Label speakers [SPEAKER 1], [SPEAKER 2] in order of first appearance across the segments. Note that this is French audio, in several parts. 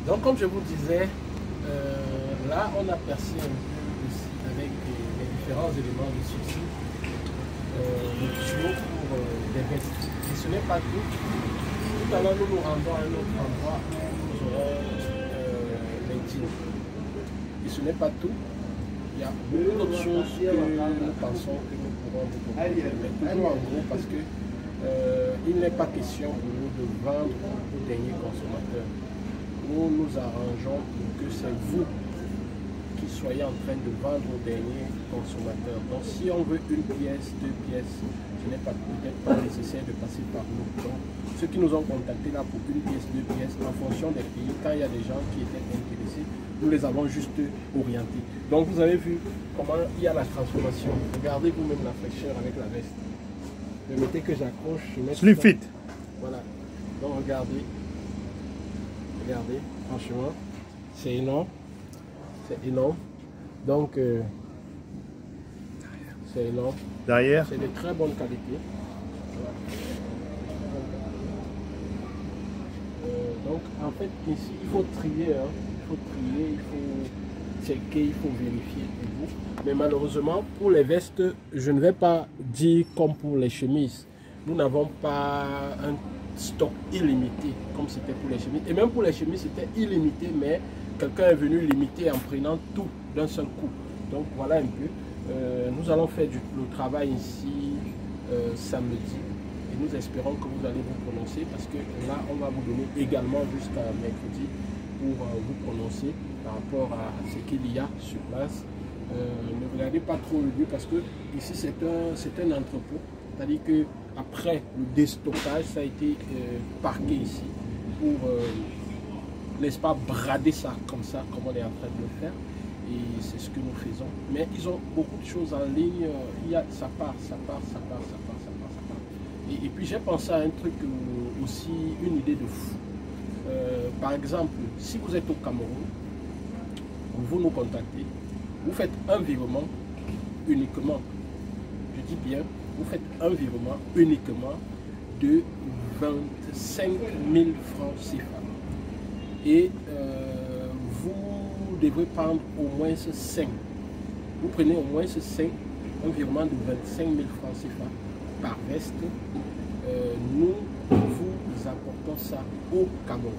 [SPEAKER 1] Donc comme je vous disais, là on a percé un peu aussi avec les différents éléments de ceci, le tuyau pour des vestes. Et ce n'est pas tout. Tout à l'heure nous nous rendons à un autre endroit où nous aurons les jeans. Et ce n'est pas tout. Il y a beaucoup d'autres choses que nous pensons que nous pourrons vous proposer. Mais toujours en gros parce que il n'est pas question pour nous de vendre aux derniers consommateurs. Nous nous arrangeons pour que c'est vous qui soyez en train de vendre aux derniers consommateurs. Donc si on veut une pièce, deux pièces, ce n'est peut-être pas nécessaire de passer par nous. Donc ceux qui nous ont contactés là pour une pièce, deux pièces, en fonction des pays, quand il y a des gens qui étaient intéressés, nous les avons juste orientés. Donc vous avez vu comment il y a la transformation. Regardez vous-même la fraîcheur avec la veste. Permettez que j'accroche.
[SPEAKER 2] Slim fit.
[SPEAKER 1] Voilà. Donc regardez. Regardez, franchement, c'est énorme. C'est énorme. Donc, c'est énorme.
[SPEAKER 2] Derrière.
[SPEAKER 1] C'est de très bonne qualité. Donc, en fait, ici, il faut trier. Hein. Il faut trier, il faut checker, il faut vérifier pour vous. Mais malheureusement, pour les vestes, je ne vais pas dire comme pour les chemises. Nous n'avons pas un stock illimité comme c'était pour les chemises. Et même pour les chemises, c'était illimité, mais quelqu'un est venu limiter en prenant tout d'un seul coup. Donc voilà un peu. Nous allons faire le travail ici samedi. Et nous espérons que vous allez vous prononcer parce que là, on va vous donner également jusqu'à mercredi pour vous prononcer par rapport à ce qu'il y a sur place. Ne regardez pas trop le lieu parce que ici c'est un entrepôt. C'est-à-dire que après le déstockage, ça a été parqué ici pour, n'est-ce pas, brader ça comme ça, comme on est en train de le faire. Et c'est ce que nous faisons. Mais ils ont beaucoup de choses en ligne. Ça part. Et puis j'ai pensé à un truc aussi, une idée de fou. Par exemple, si vous êtes au Cameroun, vous nous contactez, vous faites un virement uniquement, je dis bien, vous faites un virement uniquement de 25 000 francs CFA. Et vous devrez prendre au moins 5. Vous prenez au moins 5, un virement de 25 000 francs CFA par veste. Nous vous apportons ça au Cameroun.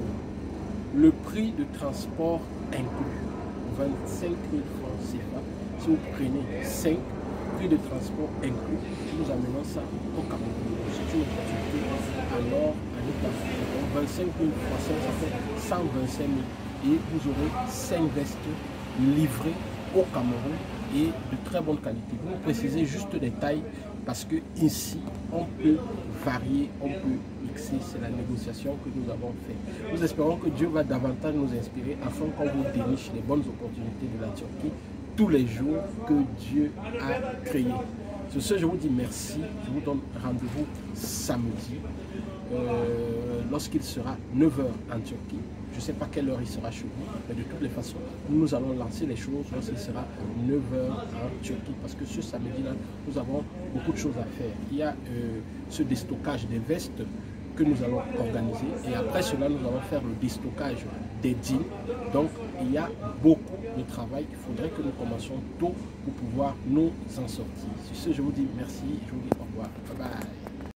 [SPEAKER 1] Le prix de transport inclus, 25 000 francs CFA. Si vous prenez 5, prix de transport inclus, nous amenons ça au Cameroun. C'est une opportunité alors à l'état. Donc 25 000 fois 5, ça fait 125 000. Et vous aurez 5 vestes livrées au Cameroun et de très bonne qualité. Vous précisez juste des tailles parce que ici on peut varier, on peut mixer. C'est la négociation que nous avons fait. Nous espérons que Dieu va davantage nous inspirer afin qu'on vous déniche les bonnes opportunités de la Turquie tous les jours que Dieu a créés. Sur ce, je vous dis merci. Je vous donne rendez-vous samedi lorsqu'il sera 9 h en Turquie. Je ne sais pas quelle heure il sera chez vous, mais de toutes les façons, nous allons lancer les choses lorsqu'il sera 9 h en Turquie. Parce que ce samedi-là, nous avons beaucoup de choses à faire. Il y a ce déstockage des vestes que nous allons organiser. Et après cela, nous allons faire le déstockage des jeans. Donc, il y a beaucoup de travail. Il faudrait que nous commencions tôt pour pouvoir nous en sortir. Sur ce, je vous dis merci. Je vous dis au revoir. Bye bye.